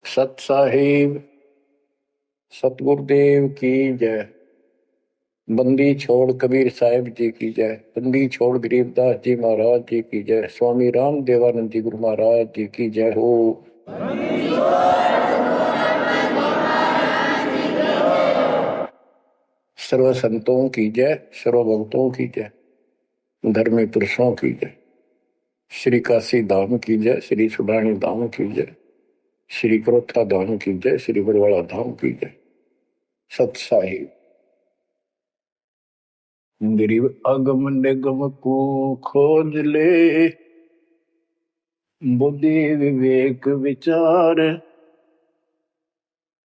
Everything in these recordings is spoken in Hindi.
सत साहिब सतगुरुदेव की जय। बंदी छोड़ कबीर साहिब जी की जय। बंदी छोड़ गरीबदास जी महाराज जी की जय। स्वामी राम देवानंद जी गुरु महाराज जी की जय हो। सर्व संतों की जय, सर्व भक्तों की जय, धर्मी पुरुषों की जय। श्री काशी धाम की जय, श्री सुडानी धाम की जय, श्री क्रोथा धाम की जय, श्री बरवाड़ा धाम की जय। सत साहिब गरीब अगम निगम को खोज ले, बुद्धि विवेक विचार,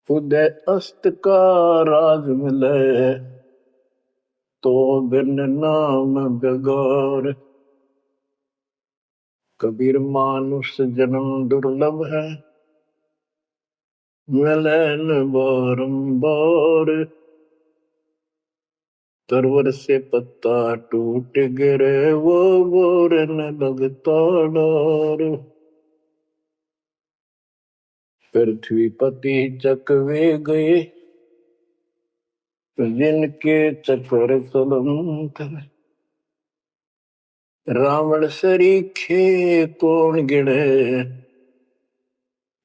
उदय अस्त का राज मिले, तो बिन नाम बेगार। कबीर मानुष जन्म दुर्लभ है, मिले न बारंबार। तरवर से पत्ता टूट गिरे, वो बोर न लगता डार। पृथ्वी पति चकवे गए, जिनके चक्र चलंत। रावण सरीखे कौन गिने,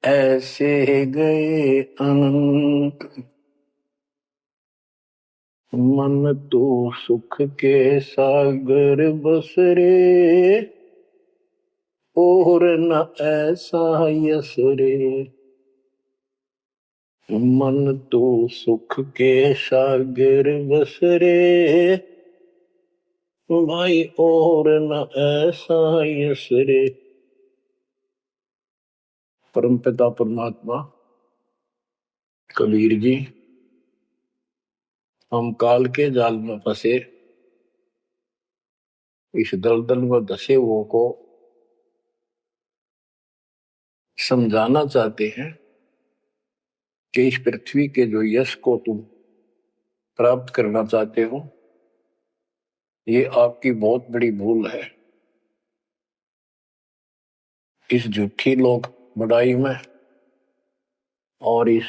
ऐसे गए अनंत। मन तो सुख के सागर बसरे, और न ऐसा यस रे। मन तो सुख के सागर बसरे, भाई और न ऐसा यस रे। परमपिता परमात्मा कबीर जी, हम काल के जाल में फंसे इस दलदल में धसे हुओं को समझाना चाहते हैं कि इस पृथ्वी के जो यश को तुम प्राप्त करना चाहते हो, ये आपकी बहुत बड़ी भूल है। इस झूठी लोक बड़ाई में और इस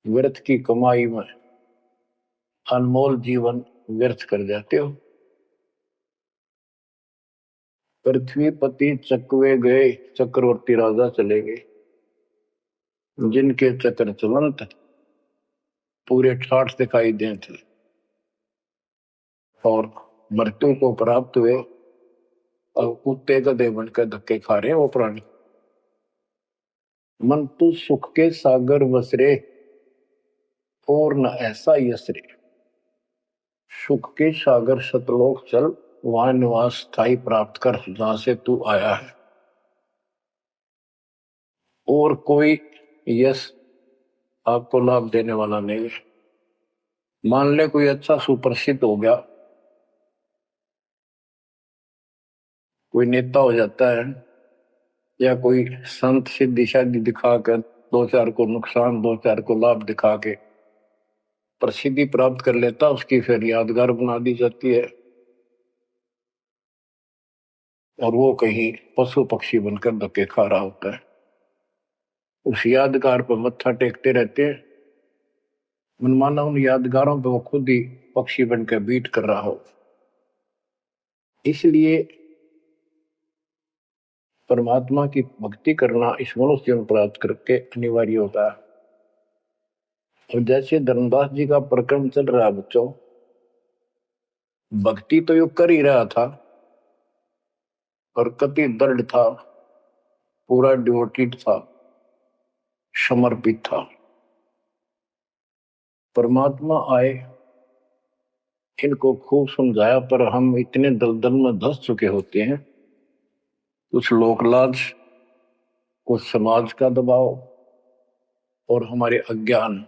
व्यर्थ की कमाई में अनमोल जीवन व्यर्थ कर जाते हो। पृथ्वी पति चकवे गए, चक्रवर्ती राजा चले गए, जिनके चक्र चलंत पूरे ठाठ दिखाई दे थे और मृत्यु को प्राप्त हुए और कुत्ते गधे बनकर धक्के खा रहे हैं वो प्राणी। मन तो सुख के सागर बसरे, और न ऐसा यसरे। सुख के सागर सतलोक चल, वहां निवास स्थायी प्राप्त कर जहां से तू आया है। और कोई यश आपको लाभ देने वाला नहीं है। मान ले कोई अच्छा सुप्रसिद्ध हो गया, कोई नेता हो जाता है, या कोई संत सिद्धि शादी दिखाकर दो चार को नुकसान दो चार को लाभ दिखा के प्रसिद्धि प्राप्त कर लेता, उसकी फिर यादगार बना दी जाती है और वो कहीं पशु पक्षी बनकर धक्के खा रहा होता है। उस यादगार पर मत्था टेकते रहते हैं, मनमाना उन यादगारों पर वो खुद ही पक्षी बनकर बीट कर रहा हो। इसलिए परमात्मा की भक्ति करना इस मनुष्य जीवन प्राप्त करके अनिवार्य होता है। और जैसे धर्मदास जी का प्रकरण चल रहा है बच्चों, भक्ति तो यो कर ही रहा था और कति दृढ़ था, पूरा डिवोटेड था, समर्पित था। परमात्मा आए, इनको खूब समझाया, पर हम इतने दलदल में धंस चुके होते हैं, कुछ लोकलाज, कुछ समाज का दबाव और हमारे अज्ञान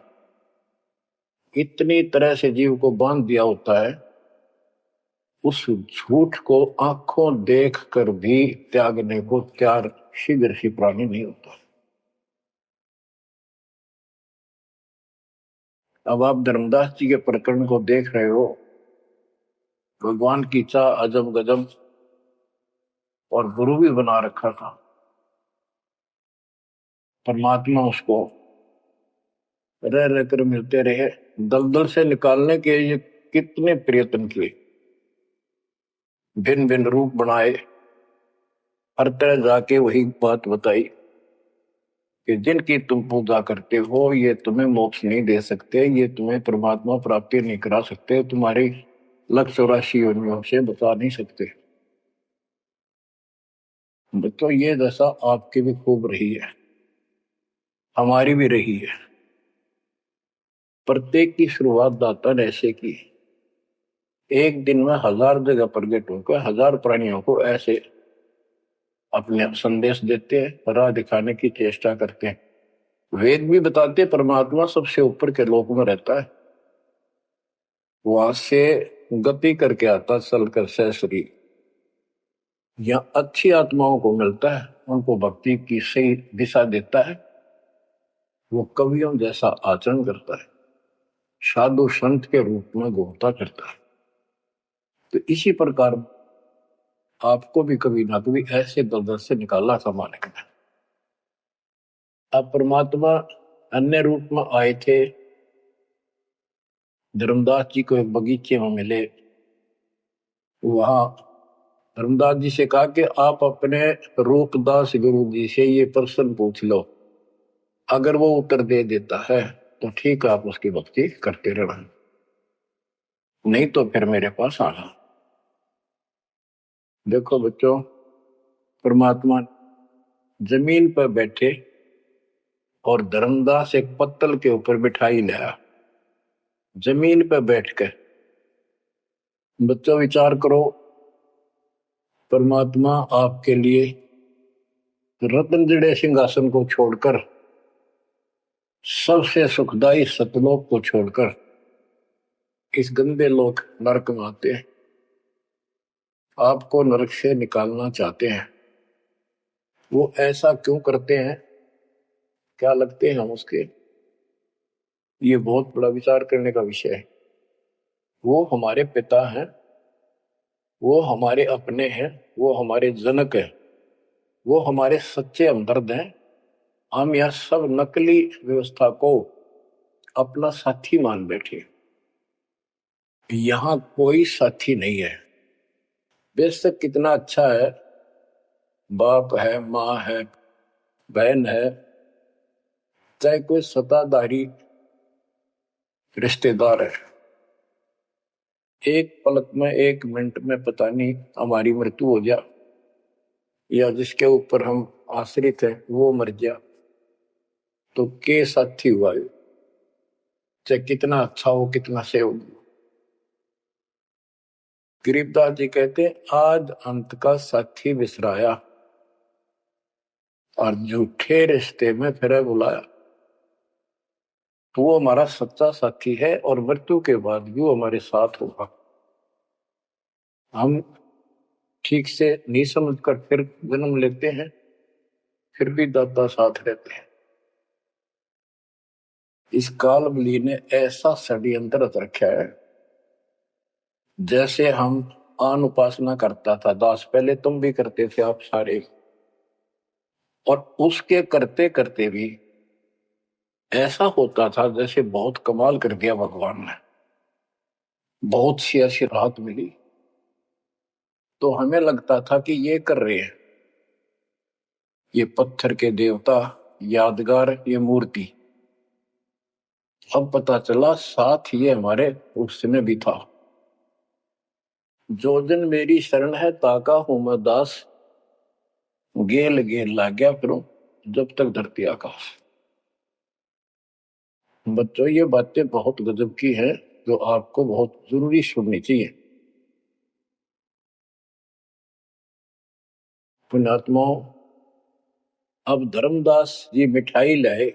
इतनी तरह से जीव को बांध दिया होता है, उस झूठ को आंखों देख कर भी त्यागने को तैयार शीघ्र ही प्राणी नहीं होता। अब आप धर्मदास जी के प्रकरण को देख रहे हो, भगवान की चाह अजब गजब और गुरु भी बना रखा था। परमात्मा उसको रह रह कर मिलते रहे। दलदल से निकालने के ये कितने प्रयत्न किए, भिन्न भिन्न रूप बनाए, हर तरह जाके वही बात बताई कि जिनकी तुम पूजा करते हो ये तुम्हें मोक्ष नहीं दे सकते, ये तुम्हें परमात्मा प्राप्ति नहीं करा सकते, तुम्हारी 184 योनियों से बता नहीं सकते। तो ये दशा आपकी भी खूब रही है, हमारी भी रही है। प्रत्येक की शुरुआत दाता ने ऐसे की, एक दिन में 1000 जगह प्रकट होकर 1000 प्राणियों को ऐसे अपने संदेश देते हैं, राह दिखाने की चेष्टा करते हैं। वेद भी बताते परमात्मा सबसे ऊपर के लोक में रहता है, वहां से गति करके आता चल कर सहसरी, या अच्छी आत्माओं को मिलता है, उनको भक्ति की सही दिशा देता है, वो कवियों जैसा आचरण करता है, साधु संत के रूप में घूमता करता है। तो इसी प्रकार आपको भी कभी ना कभी ऐसे दलदल से निकाला था मालिक ने। अब परमात्मा अन्य रूप में आए थे, धर्मदास जी को एक बगीचे में मिले, वहां धर्मदास जी से कहा कि आप अपने रूपदास गुरु जी से ये प्रश्न पूछ लो, अगर वो उत्तर दे देता है तो ठीक है, आप उसकी भक्ति करते रहना, नहीं तो फिर मेरे पास आना। देखो बच्चों, परमात्मा जमीन पर बैठे और धर्मदास एक पत्तल के ऊपर बिठाई लाया, जमीन पर बैठकर। बच्चों विचार करो, परमात्मा आपके लिए रत्न जड़े सिंहासन को छोड़कर, सबसे सुखदायी सतलोक को छोड़कर इस गंदे लोक नरक में आते हैं, आपको नरक से निकालना चाहते हैं। वो ऐसा क्यों करते हैं, क्या लगते हैं हम उसके, ये बहुत बड़ा विचार करने का विषय है। वो हमारे पिता हैं, वो हमारे अपने हैं, वो हमारे जनक हैं, वो हमारे सच्चे हमदर्द हैं। हम यह सब नकली व्यवस्था को अपना साथी मान बैठे, यहां कोई साथी नहीं है। बेशक कितना अच्छा है, बाप है, माँ है, बहन है, चाहे कोई सत्ताधारी रिश्तेदार है, एक पलक में, एक मिनट में पता नहीं हमारी मृत्यु हो जा, या जिसके ऊपर हम आश्रित हैं वो मर गया, तो के साथी हुआ है, चाहे कितना अच्छा हो, कितना से हो। गरीबदास जी कहते हैं, आज अंत का साथी बिसराया और झूठे रिश्ते में फिर बुलाया। तो वो हमारा सच्चा साथी है और मृत्यु के बाद भी वो हमारे साथ होगा। हम ठीक से नहीं समझकर फिर जन्म लेते हैं, फिर भी दाता साथ रहते हैं। इस काल बली ने ऐसा षड्यंत्र रखा है, जैसे हम आन उपासना करता था दास, पहले तुम भी करते थे आप सारे, और उसके करते करते भी ऐसा होता था जैसे बहुत कमाल कर दिया भगवान ने, बहुत सी ऐसी राहत मिली, तो हमें लगता था कि ये कर रहे हैं, ये पत्थर के देवता, यादगार, ये मूर्ति। अब पता चला साथ ये हमारे उसमें भी था। जो जन मेरी शरण है ताका हूं मैं दास, गेल गेल ला गया फिर जब तक धरती आकाश। बच्चों ये बातें बहुत गजब की हैं, जो आपको बहुत जरूरी सुननी चाहिए। पुण्यात्माओं, अब धर्मदास जी मिठाई लाए,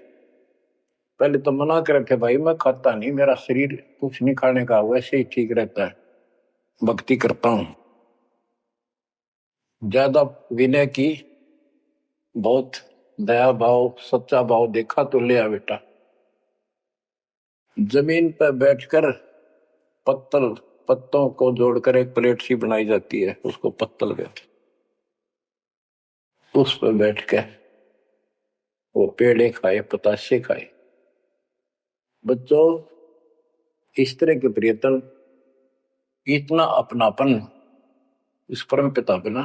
पहले तो मना कर रखे, भाई मैं खाता नहीं, मेरा शरीर कुछ नहीं खाने का, वैसे ही ठीक रहता है, भक्ति करता हूं। ज्यादा विनय की, बहुत दया भाव, सच्चा भाव देखा तो ले आ बेटा। जमीन पर बैठकर पत्तल, पत्तों को जोड़कर एक प्लेट सी बनाई जाती है, उसको पत्तल कहते, उस पर बैठ के वो पेड़े खाए, पतासे खाए। बच्चों, इस तरह के प्रयत्न, इतना अपनापन इस परम पिता बिना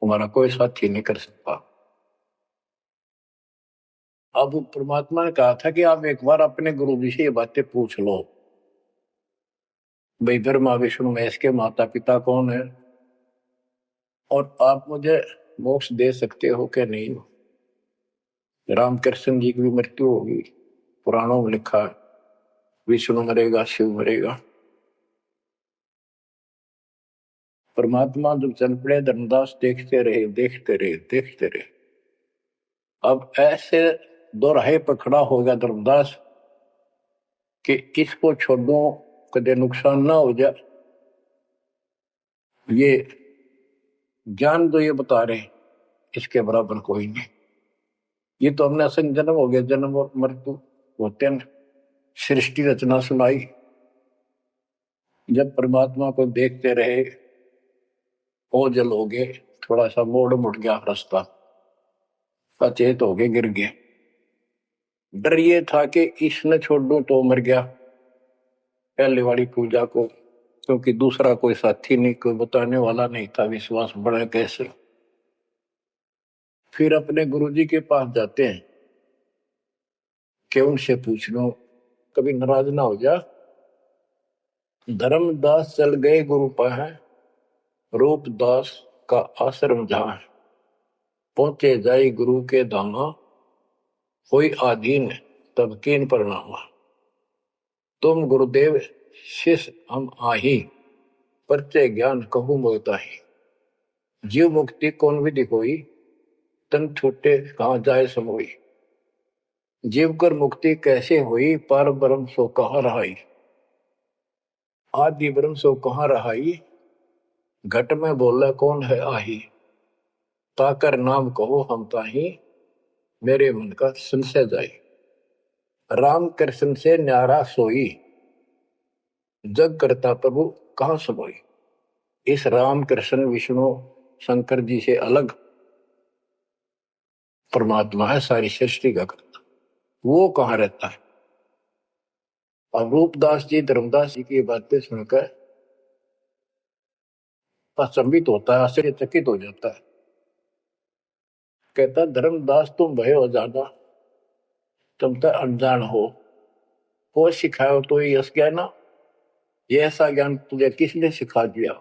हमारा कोई साथी नहीं कर सकता। अब परमात्मा ने कहा था कि आप एक बार अपने गुरु जी से ये बातें पूछ लो, भाई ब्रह्मा विष्णु महेश के माता पिता कौन है, और आप मुझे मोक्ष दे सकते हो क्या नहीं हो। रामकृष्ण जी की भी मृत्यु होगी, पुराणों में लिखा है, विष्णु मरेगा, शिव मरेगा। परमात्मा जब चल पड़े, धर्मदास देखते रहे, देखते रहे, देखते रहे। अब ऐसे दोराहे पर खड़ा हो गया धर्मदास कि इसको छोड़ो, कदे नुकसान ना हो जाए। ये ज्ञान तो ये बता रहे, इसके बराबर कोई नहीं। ये तो हमने असंग जन्म हो गया, जन्म और मृत्यु होते हैं। सृष्टि रचना सुनाई, जब परमात्मा को देखते रहे, ओझल हो गए, थोड़ा सा मोड़ मुड़ गया रास्ता, अचेत हो गए, गिर गए। डर ये था कि इसने छोड़ दूं तो मर गया पहले वाली पूजा को, क्योंकि दूसरा कोई साथी नहीं, कोई बताने वाला नहीं था, विश्वास बढ़े कैसे। फिर अपने गुरुजी के पास जाते हैं कि उनसे पूछ लो, कभी नाराज ना हो जा। धर्मदास चल गए गुरु पास, रूपदास का आश्रम जहां, पहुंचे जाई गुरु के धामा, कोई आधीन तब कीन प्रणामा। तुम गुरुदेव शिष्य हम आही, परचे ज्ञान कहूं मोताही। जीव मुक्ति कौन विधि होई, तन छूटे कहाँ जाए समोई। जीव कर मुक्ति कैसे हुई, पार ब्रह्म सो कहाँ रहाई। आदि ब्रह्म सो कहाँ रहाई, घट में बोला कौन है आही। ताकर नाम कहो हम ताही, मेरे मन का संशय जाई। राम कृष्ण से न्यारा सोई, जग करता प्रभु कहाँ समोई। इस राम कृष्ण विष्णु शंकर जी से अलग परमात्मा है, सारी सृष्टि का करता, वो कहाँ रहता है। और रूपदास जी धर्मदास जी की बातें सुनकर अचंभित होता है, आश्चर्यचकित हो जाता है। कहता धर्मदास तुम भय हो ज्यादा, तुम तो अनजान हो सिखाओ तो ये यश ज्ञान, ये ऐसा ज्ञान तुझे किसने सिखा दिया।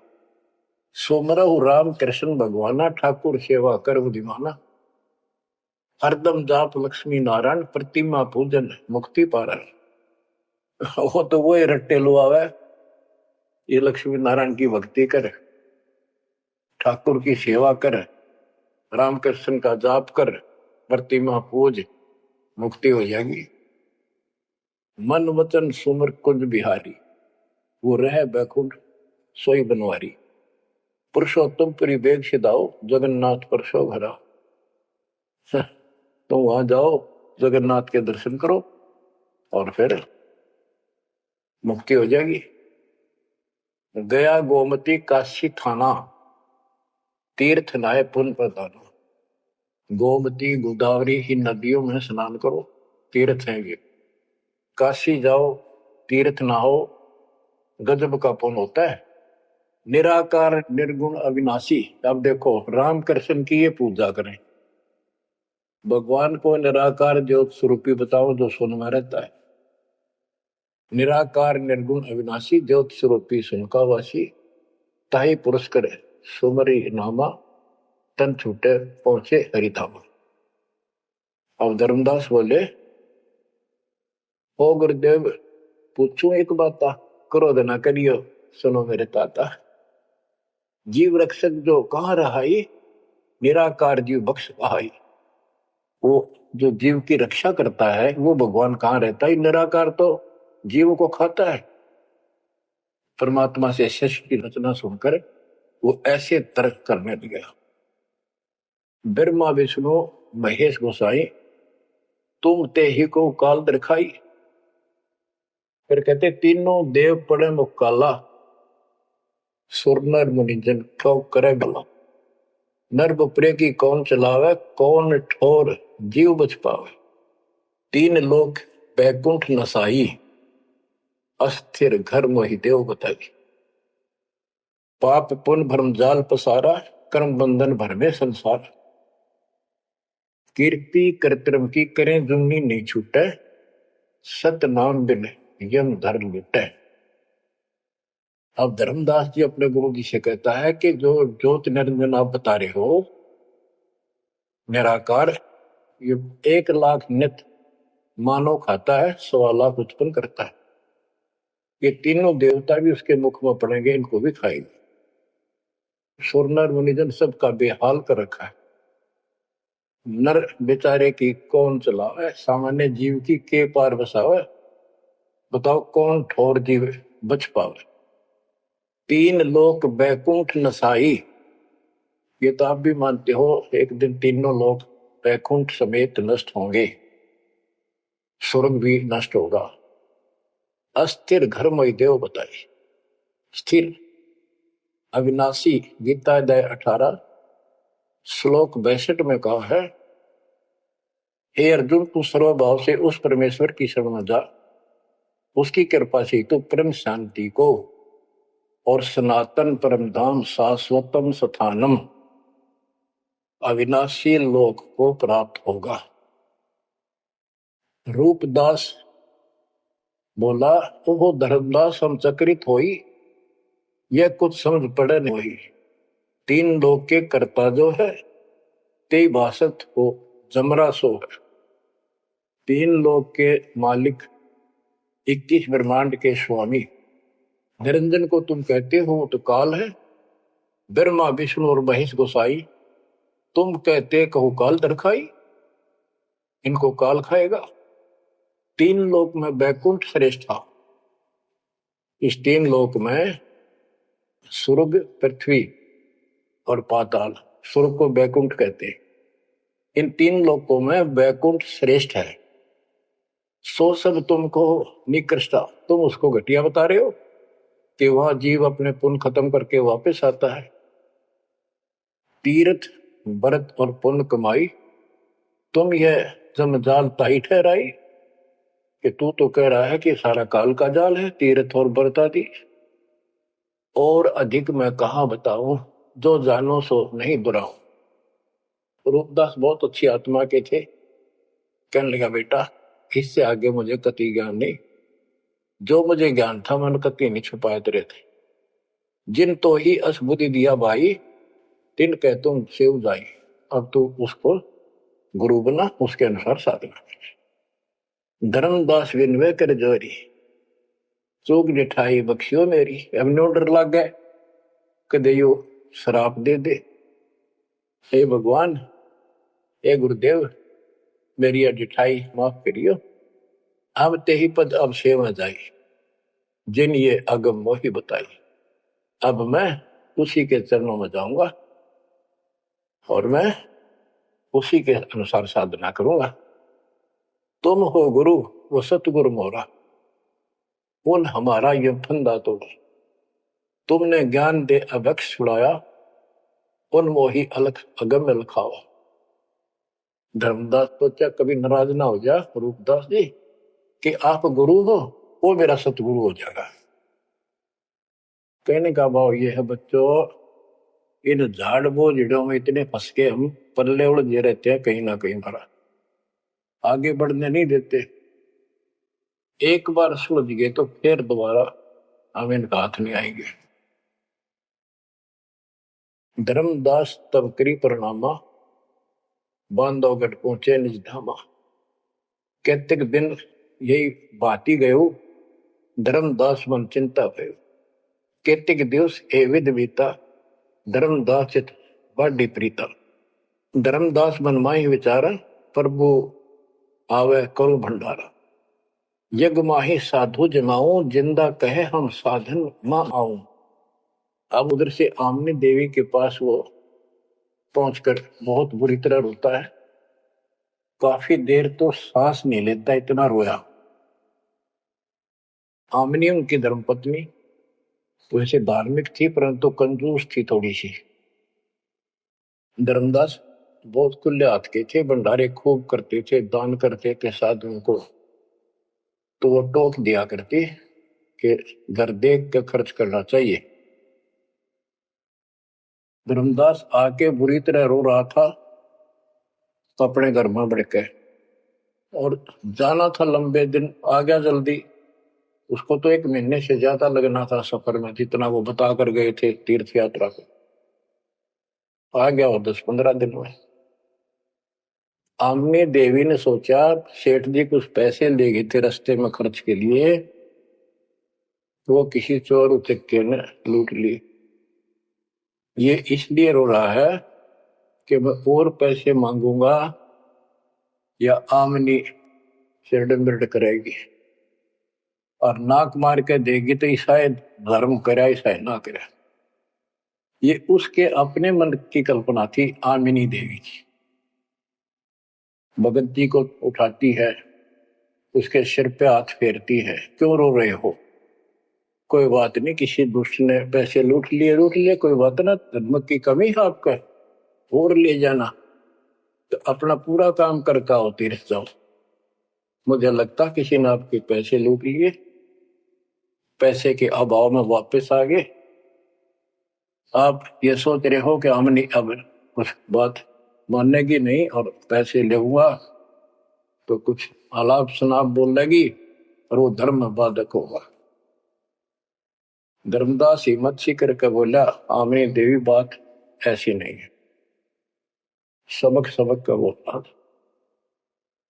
सोमरहु राम कृष्ण भगवाना, ठाकुर सेवा कर बुद्धिमाना। हरदम जाप लक्ष्मी नारायण, प्रतिमा पूजन मुक्ति पारण। वो तो वो रट्टे लुआवे, ये लक्ष्मी नारायण की भक्ति कर, ठाकुर की सेवा कर, रामकृष्ण का जाप कर, प्रतिमा पूज, मुक्ति हो जाएगी। मन वचन सुमर कुंज बिहारी, वो रह बैकुंठ सोई बनवारी। पुरुषोत्तम पुरी बेग सिदाओ, जगन्नाथ परसो भरा। तो वहां जाओ, जगन्नाथ के दर्शन करो और फिर मुक्ति हो जाएगी। गया गोमती काशी थाना, तीर्थ नाय पुन प्रदाना। गोमती गोदावरी इन नदियों में स्नान करो, तीर्थ है ये। काशी जाओ, तीर्थ नहाओ, गजब का पुण्य होता है। निराकार निर्गुण अविनाशी, अब देखो राम कृष्ण की ये पूजा करें, भगवान को निराकार ज्योत स्वरूपी बताओ जो सुन में रहता है। निराकार निर्गुण अविनाशी, ज्योत स्वरूपी सुनकावासी, ताही पुरुष करे सुमरी नामा, तन छूटे पहुंचे हरिधामा। अब धर्मदास बोले, ओ गुरुदेव पूछू एक बात, क्रोध न करियो सुनो मेरे ताता। जीव रक्षक जो कहाँ रहाई, निराकार जीव बख्श बहाई। वो जो जीव की रक्षा करता है वो भगवान कहाँ रहता है, निराकार तो जीव को खाता है। परमात्मा से सृष्टि की रचना सुनकर वो ऐसे तर्क करने लगा। ब्रह्मा विष्णु महेश गोसाई, तुम ते ही को काल दिखाई। फिर कहते तीनों देव पड़े मुकाला, सुर नर मुनि जन को करे भला। नर बपरे की कौन चलावे, कौन ठोर जीव बच पावे। तीन लोक बैकुंठ नसाई, अस्थिर घर मोहि देव बताई। पाप पुण्य भरम जाल पसारा, कर्म बंधन भर में संसार। कीर्ति कर्तव्य की करें जुमनी नहीं छूटे, सत नाम बिन यम धर लुटे। अब धर्मदास जी अपने गुरु जी से कहता है कि जो ज्योत निरंजन आप बता रहे हो निराकार, ये 1,00,000 नित मानव खाता है, 1,00,000 उत्पन्न करता है। ये तीनों देवता भी उसके मुख में पड़ेंगे, इनको भी खाएंगे। सुर नर मुनिजन सबका बेहाल कर रखा है। नर बेचारे की कौन चलावे, सामान्य जीव की के पार बसावे। बताओ कौन ठोर जीव बच पावे। तीन लोक बैकुंठ नसाई, ये तो आप भी मानते हो एक दिन तीनों लोग बैकुंठ समेत नष्ट होंगे, स्वर्ग भी नष्ट होगा। अस्थिर घर मई देव बताई। स्थिर अविनाशी, गीता अध्याय 18 श्लोक 62 में कहा है, हे अर्जुन तू सर्वभाव से उस परमेश्वर की शरण में जा, उसकी कृपा से तू परम शांति को और सनातन परम धाम शाश्वतम स्थानम अविनाशी लोक को प्राप्त होगा। रूपदास बोला, वो धर्मदास हम चक्रित होई, यह कुछ समझ पड़े नहीं हुई। तीन लोक के कर्ता जो है ते भाषत हो जमरा सो है। तीन लोक के मालिक 21 ब्रह्मांड के स्वामी निरंजन को तुम कहते हो तो काल है। ब्रह्मा विष्णु और महेश गोसाई तुम कहते कहो काल दरखाई, इनको काल खाएगा। तीन लोक में बैकुंठ श्रेष्ठ था। इस तीन लोक में स्वर्ग पृथ्वी और पाताल, स्वर्ग को बैकुंठ कहते हैं। इन तीन लोकों में बैकुंठ श्रेष्ठ है। सो सब तुमको निकृष्टा, तुम उसको घटिया बता रहे हो कि वह जीव अपने पुण्य खत्म करके वापस आता है। तीर्थ व्रत और पुण्य कमाई तुम यह जमजाल ताई ठहराई कि तू तो कह रहा है कि सारा काल का जाल है तीर्थ और व्रत आदि। और अधिक मैं कहा बताऊं, जो जानो सो नहीं दुराऊं। रूपदास बहुत अच्छी आत्मा के थे। कहने लगा बेटा इससे आगे मुझे कति ज्ञान नहीं, जो मुझे ज्ञान था मन कति नहीं छुपाए तेरे थे। जिन तो ही असबुद्धि दिया भाई, तिन कह तुम सेव जाई। अब तू उसको गुरु बना, उसके अनुसार साधना। धर्मदास विनवे कर जोरी, चूक निठाई बख्शियो मेरी। अब नो डर लग गए कदे यो श्राप दे दे। हे भगवान, हे गुरुदेव, मेरी अडिठाई माफ करियो। अब ते ही पद अब सेवा जाई, जिन ये अगम मोही बताई। अब मैं उसी के चरणों में जाऊंगा और मैं उसी के अनुसार साधना करूंगा। तुम हो गुरु वो सतगुरु मोरा, उन हमारा ये फंदा तोड़ा। तुमने ज्ञान दे अभक्ष छुड़ाया, उन मोही अलख अगम लखाओ। धर्मदास सोचा कभी नाराज ना हो जा रूपदास जी कि आप गुरु हो, वो मेरा सतगुरु हो जाएगा। कहने का भाव ये है बच्चों, इन झाड़ बोझड़ों में इतने फंस के हम पल्ले उलझे रहते हैं, कहीं ना कहीं भरा आगे बढ़ने नहीं देते। एक बार सुलझ गए तो फिर दोबारा हम इनका हाथ नहीं आएंगे। धर्मदास तब करी परिणामा, बांधवगढ़ पहुंचे निज धामा। कहते दिन यही बाती गयो, धर्मदास मन चिंता भयो। कहते दिवस ए विध बीता, धर्मदास चित बाडी प्रीता। धर्मदास मन माही विचारा, प्रभु आवे करो भंडारा। यज्ञ माही साधु जमाऊं, जिंदा कहे हम साधन मां आऊं। अब उधर से आमनी देवी के पास वो पहुंचकर बहुत बुरी तरह रोता है। काफी देर तो सांस नहीं लेता, इतना रोया। आमनी उनकी धर्मपत्नी वैसे धार्मिक थी परंतु कंजूस थी थोड़ी सी। धर्मदास बहुत खुले हाथ के थे, भंडारे खूब करते थे, दान करते थे साधुओं को। तो वो टोक दिया करती कि घर देख के खर्च करना चाहिए। धर्मदास आके बुरी तरह रो रहा था, तो अपने घर में बढ़ के, और जाना था लंबे दिन, आ गया जल्दी। उसको तो 1 महीने से ज्यादा लगना था सफर में, जितना वो बता कर गए थे तीर्थ यात्रा को। आ गया वो 10-15 दिन में। आमने देवी ने सोचा सेठ जी कुछ पैसे ले गए थे रास्ते में खर्च के लिए, तो वो किसी चोर उचक्के ने लूट ली। ये इसलिए रो रहा है कि मैं और पैसे मांगूंगा या आमनी सिरडम्बिरड करेगी, और नाक मार के देगी तो शायद धर्म करे शायद ना करे। ये उसके अपने मन की कल्पना थी आमिनी देवी की। भगत जी को उठाती है, उसके सिर पे हाथ फेरती है, क्यों रो रहे हो? कोई बात नहीं, किसी दुष्ट ने पैसे लूट लिए, कोई बात ना, धर्म की कमी है आपका, और ले जाना, तो अपना पूरा काम करके आओ, तीर्थ जाओ। मुझे लगता किसी ने आपके पैसे लूट लिए, पैसे के अभाव में वापस आ गए। आप ये सोच रहे हो कि हमने अब कुछ बात मानेगी नहीं और पैसे लेऊंगा तो कुछ आलाप शनाप बोल लेगी और वो धर्म में बाधक होगा। धर्मदास हिम्मत सी करके बोला, आमनी देवी बात ऐसी नहीं है। सबक सबक का बोला,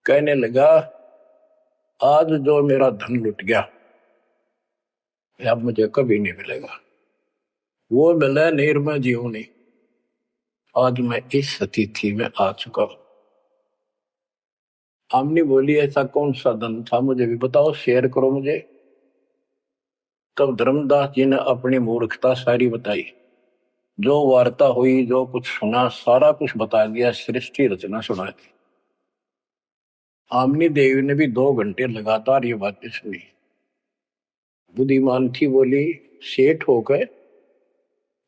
कहने लगा आज जो मेरा धन लुट गया अब मुझे कभी नहीं मिलेगा, वो मिले नीर में जीव नहीं। आज मैं इस स्थिति में आ चुका हूं। आमनी बोली ऐसा कौन सा धन था, मुझे भी बताओ, शेयर करो मुझे। तब धर्मदास जी ने अपनी मूर्खता सारी बताई, जो वार्ता हुई, जो कुछ सुना, सारा कुछ बता दिया, सृष्टि रचना सुना दी। आमनी देवी ने भी 2 घंटे लगातार ये बातें सुनी। बुद्धिमान थी, बोली सेठ हो गए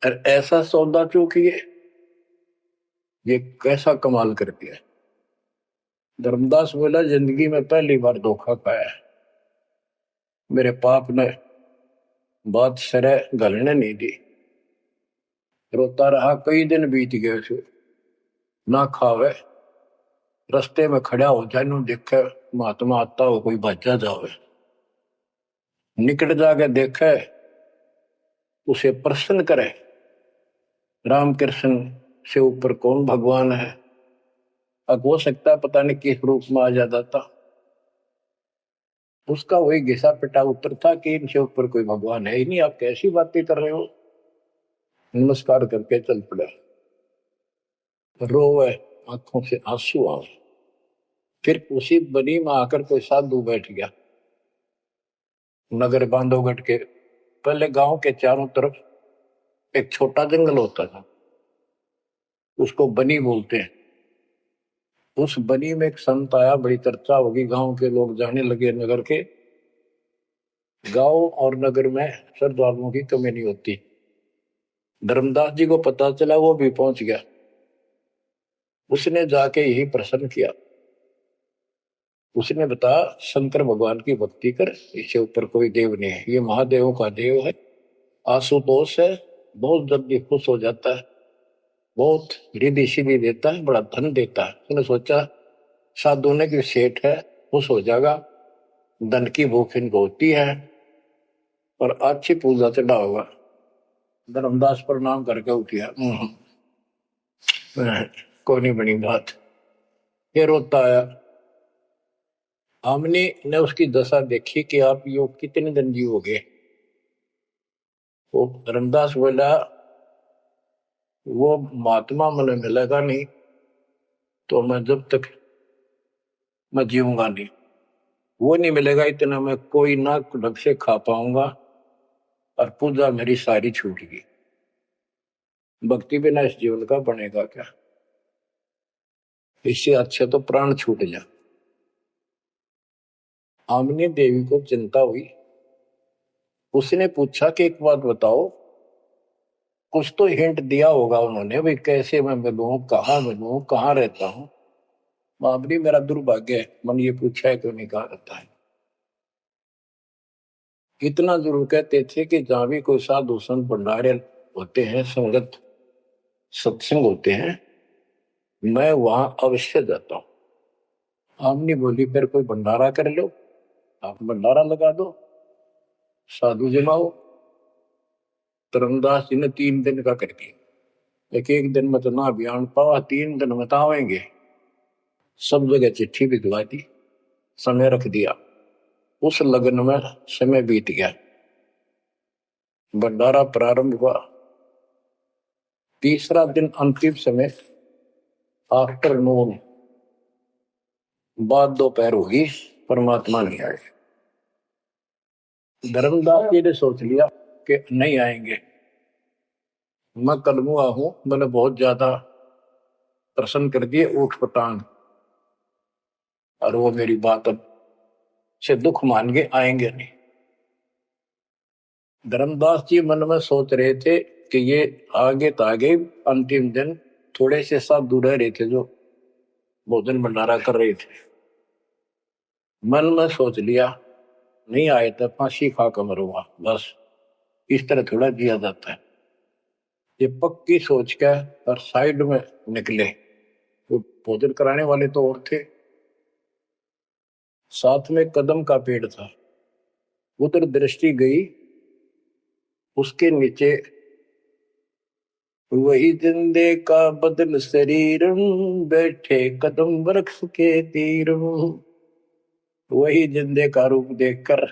और ऐसा सौदा चूकिए, ये कैसा कमाल कर दिया। धर्मदास बोला जिंदगी में पहली बार धोखा खाया है, मेरे पाप ने बात सरे गलने नहीं दी। रोता रहा, कई दिन बीत गए से ना खावे, रस्ते में खड़ा हो जाए नु देखे महात्मा आता हो, कोई भाजा जावे, निकट जाके देखे, उसे प्रसन्न करे, राम कृष्ण से ऊपर कौन भगवान है। अब हो सकता है पता नहीं किस रूप में आ जाता था, उसका वही घिसा पिटा उत्तर था कि इनसे ऊपर कोई भगवान है ही नहीं, आप कैसी बातें कर रहे हो। नमस्कार करके चल पड़ा, रोवे, आंखों से आंसू आए। फिर उसी बनी में आकर कोई साधु बैठ गया, नगर बांधवगढ़ के पहले गांव के चारों तरफ एक छोटा जंगल होता था, उसको बनी बोलते हैं। उस बनी में एक संत आया, बड़ी चर्चा होगी, गांव के लोग जाने लगे, नगर के। गांव और नगर में श्रद्धालुओं की कमी नहीं होती। धर्मदास जी को पता चला, वो भी पहुंच गया। उसने जाके यही प्रश्न किया, उसने बताया शंकर भगवान की भक्ति कर, इससे ऊपर कोई देव नहीं है, ये महादेवों का देव है, आशुतोष है, बहुत जल्दी खुश हो जाता है, बहुत रिद्धि सिद्धि देता है, बड़ा धन देता है। उसने सोचा साधु ने की सेठ है, खुश हो जाएगा, धन की भूख इनको होती है और अच्छी पूजा चढ़ा होगा। धर्मदास प्रणाम करके उठिया, कोई नहीं बनी बात। फिर रोता आया। हमने ने उसकी दशा देखी कि आप योग कितने दिन जीवोगे। वो धर्मदास बोला वो महात्मा मुझे मिलेगा नहीं तो मैं जब तक मैं जीऊंगा नहीं, वो नहीं मिलेगा इतना मैं कोई ना ढंग से खा पाऊंगा और पूजा मेरी सारी छूट गई, भक्ति बिना इस जीवन का बनेगा क्या, इससे अच्छे तो प्राण छूट जा। आमनी देवी को चिंता हुई, उसने पूछा कि एक बात बताओ, कुछ तो हिंट दिया होगा उन्होंने, भाई कैसे मैं मिलूं, कहाँ रहता हूँ। बाबरी मेरा दुर्भाग्य है, मन ये पूछा है क्यों नहीं कहा रहता है। इतना जरूर कहते थे कि जहां भी कोई साधु संत भंडारे होते हैं, संगत सत्संग होते हैं, मैं वहां अवश्य जाता हूँ। आमनी बोली फिर कोई भंडारा कर लो, आप भंडारा लगा दो, साधु जमाओ। धर्मदास जी ने 3 दिन का कर दिया। एक दिन में तो ना बयान पावा, 3 दिन में तो आवेंगे। सब जगह चिट्ठी भिजवा दी, समय रख दिया। उस लगन में समय बीत गया, भंडारा प्रारंभ हुआ। तीसरा दिन अंतिम समय, आफ्टरनून, बाद दोपहर होगी, परमात्मा नहीं आए। धर्मदास जी ने सोच लिया कि नहीं आएंगे। मैं कलमुआ हूं, मैंने बहुत ज्यादा प्रसन्न कर दिए ऊट पटांग, और वो मेरी बात अब से दुख मान के आएंगे नहीं। धर्मदास जी मन में सोच रहे थे कि ये आगे तो आगे अंतिम दिन थोड़े से साधु रह रहे थे जो भोजन भंडारा कर रहे थे। मन में सोच लिया नहीं आए तो फांसी खा कर मरूंगा, बस इस तरह थोड़ा जिया जाता है। ये पक्की सोच के और साइड में निकले। तो भोजन कराने वाले तो और थे, साथ में कदम का पेड़ था। उधर दृष्टि गई, उसके नीचे वही जिंदे का बदल शरीर, बैठे कदम वृक्ष के तीर। वही जिंदे का रूप देखकर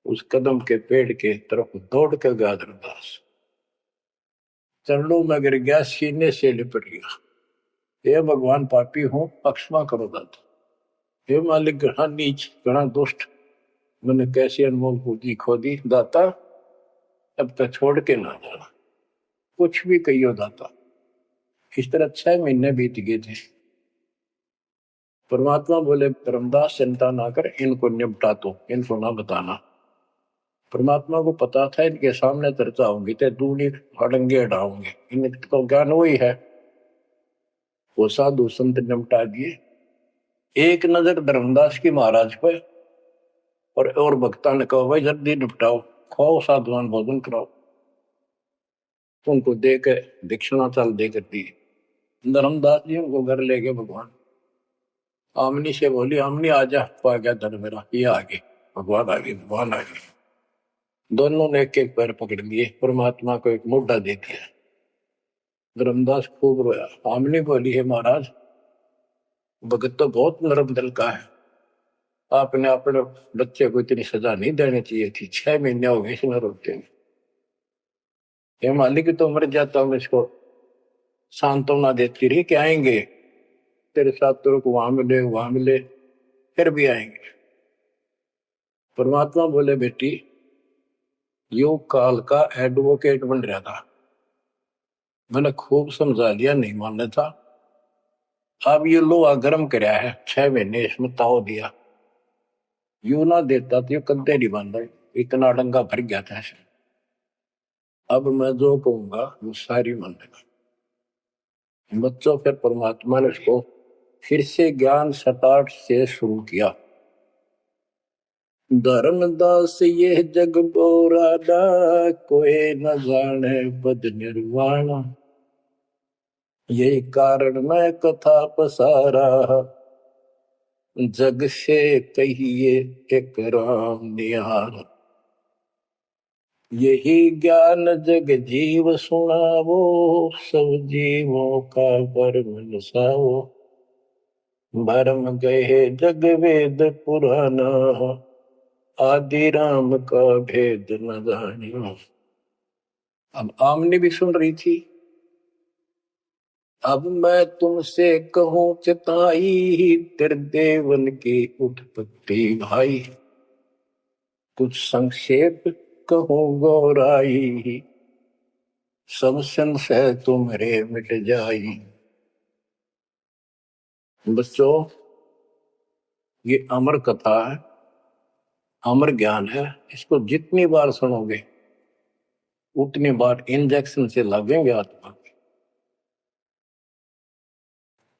उस कदम के पेड़ के तरफ दौड़ कर गया धर्मदास। चरणों में गिर गया, सीने से लिपट गया। हे भगवान, पापी हूं, क्षमा करो दाता। हे मालिक, घना नीच, घना दुष्ट, मैंने कैसी अनमोल पूंजी खो दी। दाता अब तक छोड़ के ना जाना, कुछ भी कहियो दाता। इस तरह 6 महीने बीत गए थे। परमात्मा बोले धर्मदास चिंता ना कर, इनको निपटा तो, इनको ना बताना। परमात्मा को पता था इनके सामने चर्चा होंगी तो दूनी फड़ंगे अड़ाओगे, इनको ज्ञान वही है। वो साधु संत निपटा दिए। एक नजर धर्मदास की महाराज पे, और भक्ता ने कहा भाई जल्दी निपटाओ, खाओ साधुवान भोजन कराओ। उनको दे के दक्षिणा चाल दे कर दी। धर्मदास जी उनको घर ले गए भगवान। आमनी से बोली, आमनी आजा, पा गया धन मेरा, ये आगे भगवान आगे, भगवान आगे। दोनों ने एक एक पैर पकड़ लिए, परमात्मा को एक मोटा दे दिया। धर्मदास खूब रोया। आमनी बोली, है महाराज, भगत तो बहुत नरम दिल का है, आपने अपने बच्चे को इतनी सजा नहीं देनी चाहिए थी। 6 महीने हो गए इसमें रोते हैं। ये मालिक तो मर जाता हूँ, इसको सांत्वना देती रही कि आएंगे तेरे साथ, तेरे को वहां मिले, फिर भी आएंगे। परमात्मा बोले, बेटी योग काल का एडवोकेट बन रहा था, मैंने खूब समझा लिया, नहीं मानना था। अब ये लोहा गर्म कराया है, 6 महीने इसमें ताव दिया, यू ना देता तो ये कद्दे नहीं बन रहे, इतना डंगा भर गया था ऐसे। अब मैं जो कहूंगा वो सारी मानेगा। बच्चों, फिर परमात्मा ने उसको फिर से ज्ञान सताट से शुरू किया। धर्मदास ये जग बोरादा, कोई न जाने पद निर्वाणा। यही कारण मैं कथा पसारा, जग से कहिए एक राम निहार। यही ज्ञान जग जीव सुनावो, सब जीवों का भरम नसावो। भरम गए जग वेद पुराना, आदि राम का भेद न जानियो। अब आमने भी सुन रही थी। अब मैं तुमसे कहूं चिताई, त्रिदेवन की उत्पत्ति भाई। कुछ संक्षेप कहूं गौराई, सब संशय तुम्हारे मिट जाई। बच्चों, ये अमर कथा है, अमर ज्ञान है। इसको जितनी बार सुनोगे उतनी बार इंजेक्शन से लगेंगे आत्मा।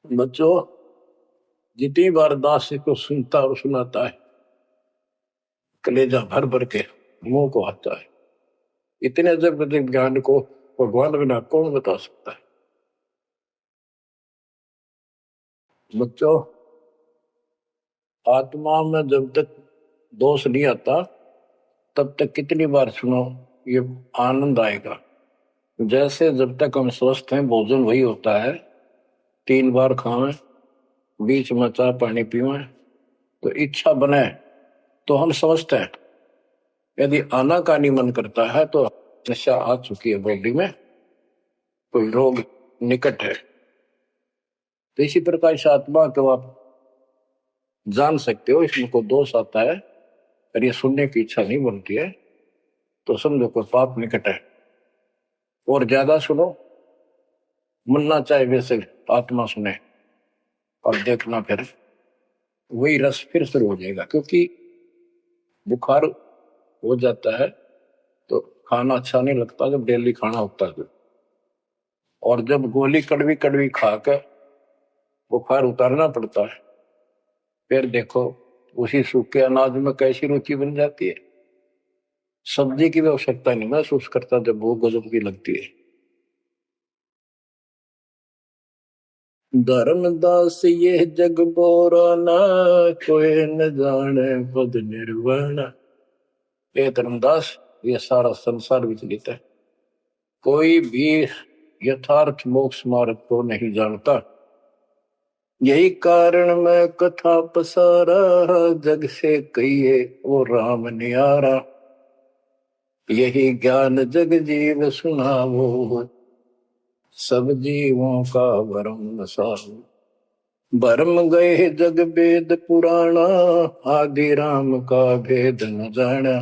बच्चों, जितनी बार दास को सुनता और सुनाता है, कलेजा भर भर के मुंह को आता है। इतने अजब अजब ज्ञान को भगवान बिना कौन बता सकता है। बच्चों, आत्मा में जब तक दोष नहीं आता तब तक कितनी बार सुनो, ये आनंद आएगा। जैसे जब तक हम स्वस्थ हैं भोजन वही होता है, 3 बार खाएं, बीच में चाय पानी पीवें, तो इच्छा बने तो हम स्वस्थ हैं। यदि आनाकानी मन करता है तो नशा आ चुकी है बॉडी में, कोई रोग निकट है। तो इसी प्रकार से आत्मा को आप जान सकते हो, इसमें को दोष आता है और ये सुनने की इच्छा नहीं बनती है तो समझो कोई पाप निकट है। और ज्यादा सुनो, मुन्ना चाहे वैसे आत्मा सुने और देखना, फिर वही रस फिर शुरू हो जाएगा। क्योंकि बुखार हो जाता है तो खाना अच्छा नहीं लगता जब डेली खाना होता है। और जब गोली कड़वी कड़वी खाकर बुखार उतारना पड़ता है, फिर देखो उसी सूखे अनाज में कैसी रुचि बन जाती है। सब्जी की भी आवश्यकता नहीं महसूस करता जब भूख गजब की लगती है। धर्मदास ये जग बोराना, कोई न जाने पद निर्वाण। ये धर्मदास, ये सारा संसार विचलित है, कोई भी यथार्थ मोक्ष मार्ग को नहीं जानता। यही कारण मैं कथा पसारा, जग से कहिए वो राम नियारा। यही ज्ञान जग जीव सुनावो, सब जीवों का भरम सारो। भरम गए जग वेद पुराणा, आदि राम का भेद न जाना।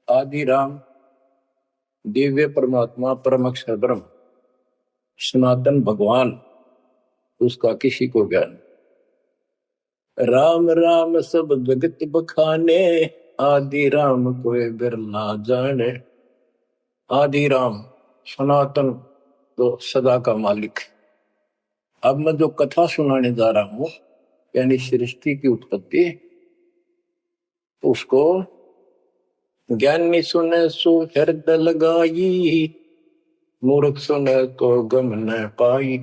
आदि राम दिव्य परमात्मा परम अक्षर ब्रह्म सनातन भगवान, उसका किसी को ज्ञान। राम राम सब जगत बखाने, आदि राम कोई बिरला जाने। आदि राम सनातन तो सदा का मालिक। अब मैं जो कथा सुनाने जा रहा हूं, यानी सृष्टि की उत्पत्ति, उसको ज्ञानी सुने सो हृदय लगाई, मूर्ख सुने तो गम न पाई।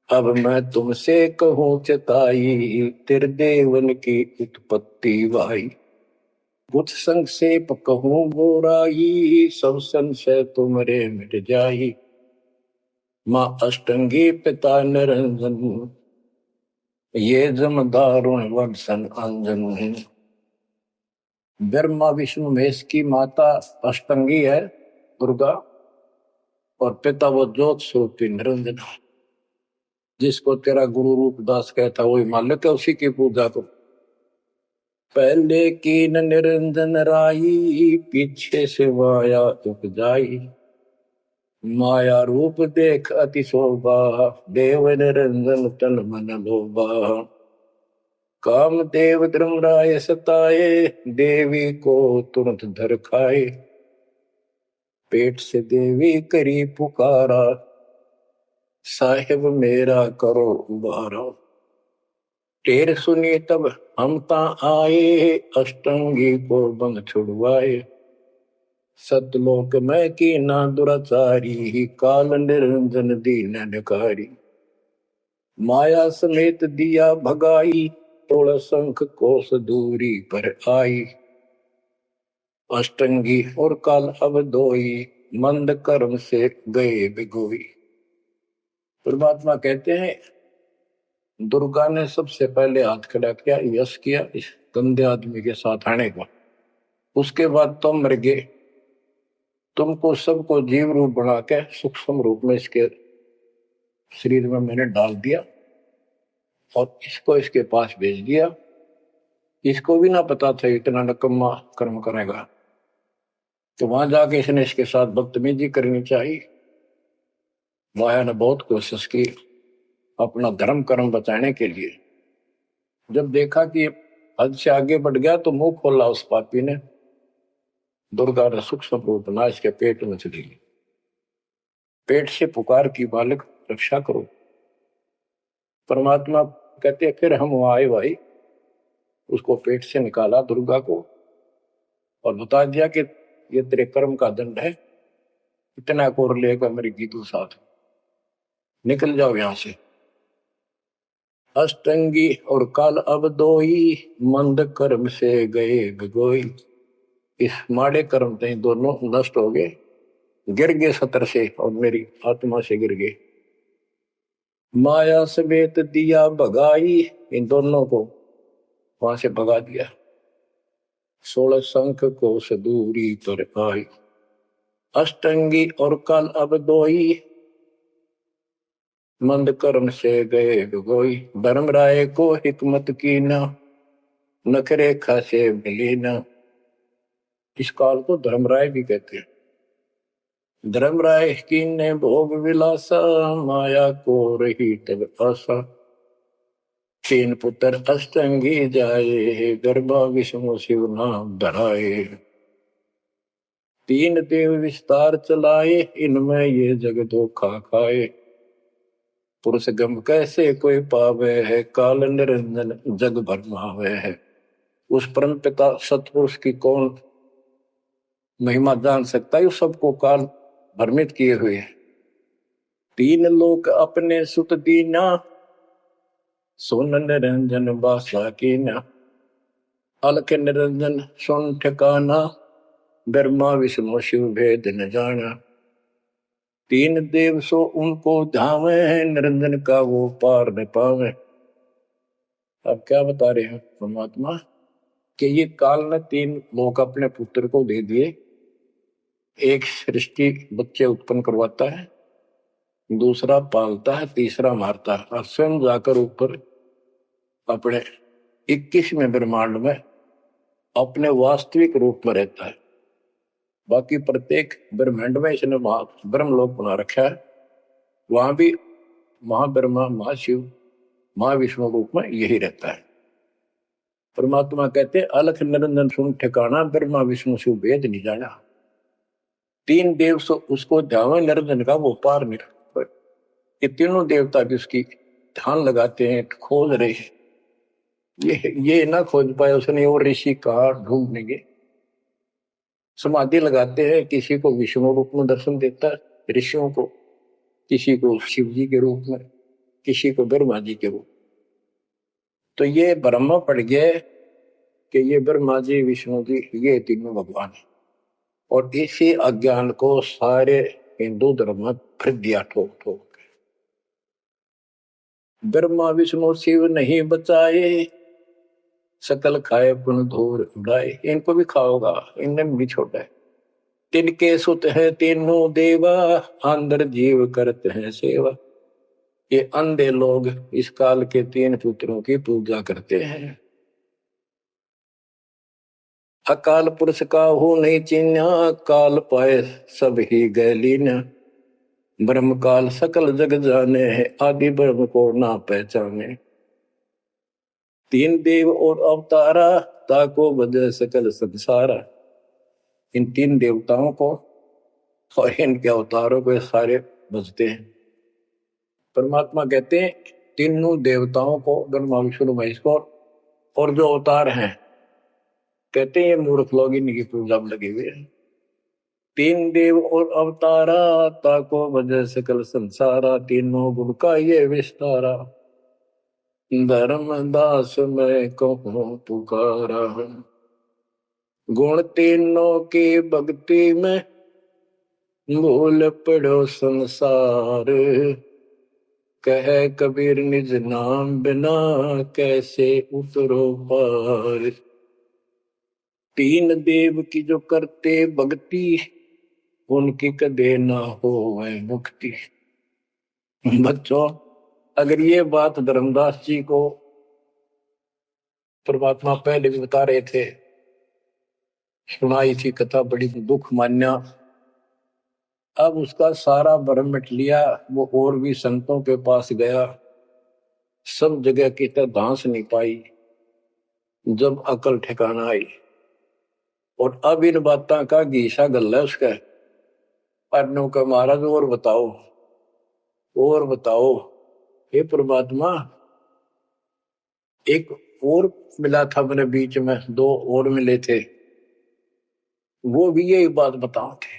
अब मैं तुमसे कहूं चताई, त्रिदेवन की उत्पत्ति वाई। कुछ संक्षेप कहूं बोराई, सब संशय तुमरे मिट जाई। माँ अष्टंगी पिता निरंजन, ये जम दारुण वंशन अंजन। ब्रह्मा विष्णु महेश की माता अष्टंगी है दुर्गा, और पिता वो ज्योत स्वरूपी निरंजन। जिसको तेरा गुरु रूपदास कहता वही मालिक है, उसी की पूजा को। पहले की न निरंजन राई, पीछे से माया उपजाई। माया रूप देख अति शोभा, देव निरंजन तन मन लोभा। काम देव धर्मराय सताए, देवी को तुरंत धर खाए। पेट से देवी करी पुकारा, साहिब मेरा करो उबारा। टेर सुनी तब हम ता आए, अष्टंगी को बंद छुड़वाए। सतलोक में की ना दुराचारी, काल निरंजन दीन निकारी। माया समेत दिया भगाई, तोड़ शंख कोस दूरी पर आई। अष्टंगी और काल अब दोई, मंद कर्म से गए बिगोई। परमात्मा कहते हैं दुर्गा ने सबसे पहले हाथ खड़ा किया, यश किया इस गंदे आदमी के साथ आने का। उसके बाद तुम मर गए, तुमको सबको जीव रूप बना के सूक्ष्म रूप में इसके शरीर में मैंने डाल दिया और इसको इसके पास भेज दिया। इसको भी ना पता था इतना नकम्मा कर्म करेगा, तो वहां जाके इसने इसके साथ बदतमीजी करनी चाहिए। माया ने बहुत कोशिश की अपना धर्म कर्म बचाने के लिए। जब देखा कि हद से आगे बढ़ गया तो मुंह खोला उस पापी ने, दुर्गा ने सूक्ष्म रूप नाश के पेट में चली गई। पेट से पुकार की, बालक रक्षा करो। परमात्मा कहते फिर हम वहां आए भाई, उसको पेट से निकाला दुर्गा को और बता दिया कि ये तेरे कर्म का दंड है, इतना कोर लेकर मेरी गीतू साथ निकल जाओ यहां से। अष्टंगी और काल अब दोई, मंद कर्म से गए गगोई। इस माड़े कर्म से दोनों नष्ट हो गए, गिर गए सतर से और मेरी आत्मा से गिर गए। माया समेत दिया भगाई, इन दोनों को वहां से भगा दिया। 16 शंख को सदूरी पर आई, अष्टंगी और काल अब दोई, मंद कर्म से गए गगोई। धर्मराय को हिकमत की न, नखरे खासे मिली न। इस काल को धर्मराय भी कहते हैं। धर्मराय की ने भोग विलासा, माया को रही तब आशा। 3 पुत्र अष्टंगी जाए, गर्भा विष्णु शिव नाम धराए। 3 देव विस्तार चलाए, इनमें ये जग धोखा खाए। पुरुष गम कैसे कोई पावे है, काल निरंजन जग भरमावे है। उस परम पिता सतपुरुष की कौन महिमा जान सकता है, सबको काल भ्रमित किए हुए है। 3 लोक अपने सुत दीना, सोन निरंजन बासा कीना। अलख निरंजन सुन ठिकाना, ब्रह्मा विष्णु शिव भेद न जाना। 3 देव सो उनको धावे, निरंजन का वो पार न पावे। अब क्या बता रहे हैं परमात्मा कि ये काल ने 3 लोग अपने पुत्र को दे दिए। एक सृष्टि बच्चे उत्पन्न करवाता है, दूसरा पालता है, तीसरा मारता है और स्वयं जाकर ऊपर अपने 21वें ब्रह्मांड में अपने वास्तविक रूप में रहता है। बाकी प्रत्येक ब्रह्मांड में इसने ब्रह्मलोक बना रखा है, वहां भी महाब्रह्मा महाशिव महाविष्णु रूप में यही रहता है। परमात्मा कहते अलख निरंजन सुन ठिकाना, ब्रह्मा विष्णु शिव भेद नहीं जाना। 3 देव सो उसको ध्यान, निरंजन का वो पार नहीं। ये तीनों देवता भी उसकी ध्यान लगाते हैं, खोज रहे हैं। ये ना खोज पाए उसने और ऋषि कहा ढूंढनेंगे। समाधि लगाते हैं, किसी को विष्णु रूप में दर्शन देता है ऋषियों को, किसी को शिव जी के रूप में, किसी को ब्रह्मा जी के रूप। तो ये ब्रह्म पड़ गया कि ये ब्रह्मा जी विष्णु जी ये तीनों भगवान है। और इसी अज्ञान को सारे हिंदू धर्म में फिर दिया ठोक ठोक। ब्रह्मा विष्णु शिव नहीं बचाए, सकल खाए पुन धूर उड़ाए। इनको भी खाओगा, इनने भी छोड़ा है। तिनके सुत है तीनों देवा, अंदर जीव करते हैं सेवा। ये अंधे लोग इस काल के 3 पुत्रों की पूजा करते हैं। अकाल पुरुष का हो नहीं चिन्हा, काल पाए सब ही गैलीन। ब्रह्म काल सकल जग जाने है, आदि ब्रह्म को ना पहचाने। 3 देव और अवतारा, ताको बजे सकल संसारा। इन 3 देवताओं को और इनके अवतारों को सारे बजते हैं। परमात्मा कहते हैं तीनों देवताओं को, ब्रह्मा विष्णु महेश को, और जो अवतार हैं कहते हैं ये मूर्ख लोग इनकी पूजा में लगे हुए हैं। 3 देव और अवतारा, ताको वजह सकल संसारा। तीनों गुण का ये विस्तारा, धर्मदास मैं कहूँ पुकारा। गुण तीनों की भक्ति में, भूल पड़ो संसार। कह कबीर निज नाम बिना, कैसे उतरो पार। 3 देव की जो करते भक्ति, उनकी कदे ना हो वह मुक्ति। बच्चों अगर ये बात धर्मदास जी को परमात्मा पहले भी बता रहे थे, सुनाई थी कथा, बड़ी दुख मान्या। अब उसका सारा भ्रम मिट लिया। वो और भी संतों के पास गया, सब जगह की तरह धांस नहीं पाई। जब अकल ठिकाना आई और अब इन बातों का घीसा गल है उसका। पढ़ने का महाराज और बताओ हे परमात्मा। एक और मिला था मेरे बीच में, दो और मिले थे, वो भी यही बात बताओ थे।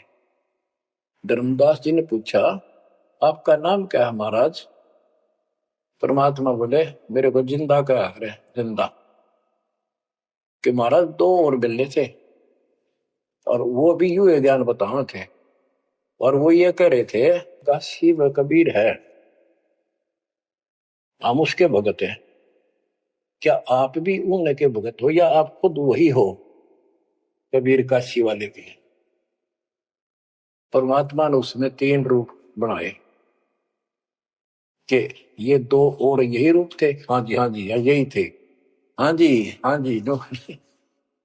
धर्मदास जी ने पूछा आपका नाम क्या है महाराज? परमात्मा बोले मेरे को जिंदा कहा है, जिंदा। कि महाराज दो और मिले थे और वो भी यूं ज्ञान बताओ थे, और वो ये कह रहे थे काशी में कबीर है, हम उसके भगत हैं। क्या आप भी उनके भगत हो या आप खुद वही हो कबीर काशी वाले के? परमात्मा ने उसमें तीन रूप बनाए कि ये दो और यही रूप थे। हाँ जी हाँ जी यही थे। हाँ जी हाँ जी जो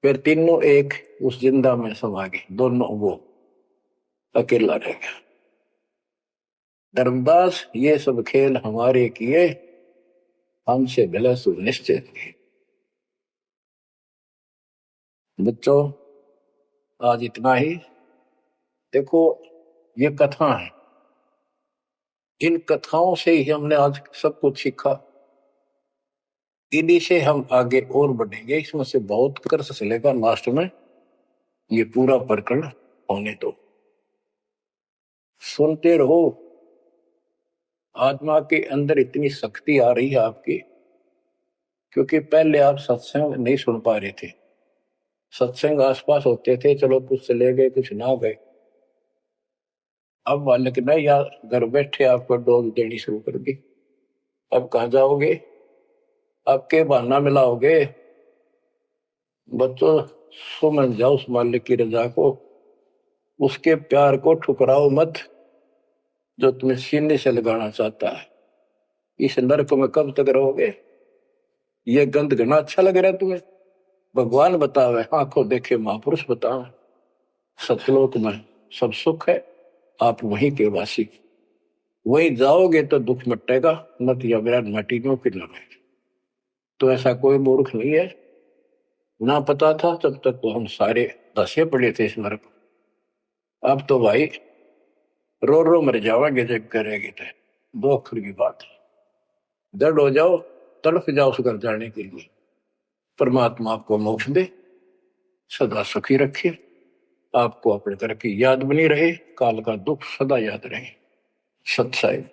फिर तीनों एक उस जिंदा में समा गए, दोनों वो अकेला रह गया। धर्मदास ये सब खेल हमारे किए, हमसे भला सुनिश्चित किए। बच्चों आज इतना ही। देखो ये कथा है, इन कथाओं से ही हमने आज सब कुछ सीखा, इन्हीं से हम आगे और बढ़ेंगे। इसमें से बहुत कर चलेगा, लास्ट में ये पूरा प्रकरण होने दो, सुनते रहो। आत्मा के अंदर इतनी शक्ति आ रही है आपकी, क्योंकि पहले आप सत्संग नहीं सुन पा रहे थे। सत्संग आसपास होते थे, चलो कुछ चले गए कुछ ना गए। अब मालिक ने या घर बैठे आपको डोज देनी शुरू कर दी। अब कहाँ जाओगे? आपके बहाना मिलाओगे? बच्चों समझ जाओ उस मालिक की रजा को, उसके प्यार को ठुकराओ मत जो तुम्हें सीने से लगाना चाहता है। इस नरक में कब तक रहोगे? ये गंध घना अच्छा लग रहा है तुम्हें? भगवान बतावे, आंखों देखे महापुरुष बतावे, सतलोक में सब सुख है, आप वहीं के वासी। वहीं जाओगे तो दुख मिटेगा, मत या विराट मटी क्यों फिर लगे। तो ऐसा कोई मूर्ख नहीं है। ना पता था तब तक तो हम सारे दसे पड़े थे इस नरक। अब तो भाई रो रो मर जाओगे जब करेगी तो। दो अक्षर की बात है, दर्द हो जाओ, तड़फ जाओ उस घर जाने के लिए। परमात्मा आपको मोक्ष दे, सदा सुखी रखे, आपको अपने तरह की याद बनी रहे, काल का दुख सदा याद रहे। सत्साई।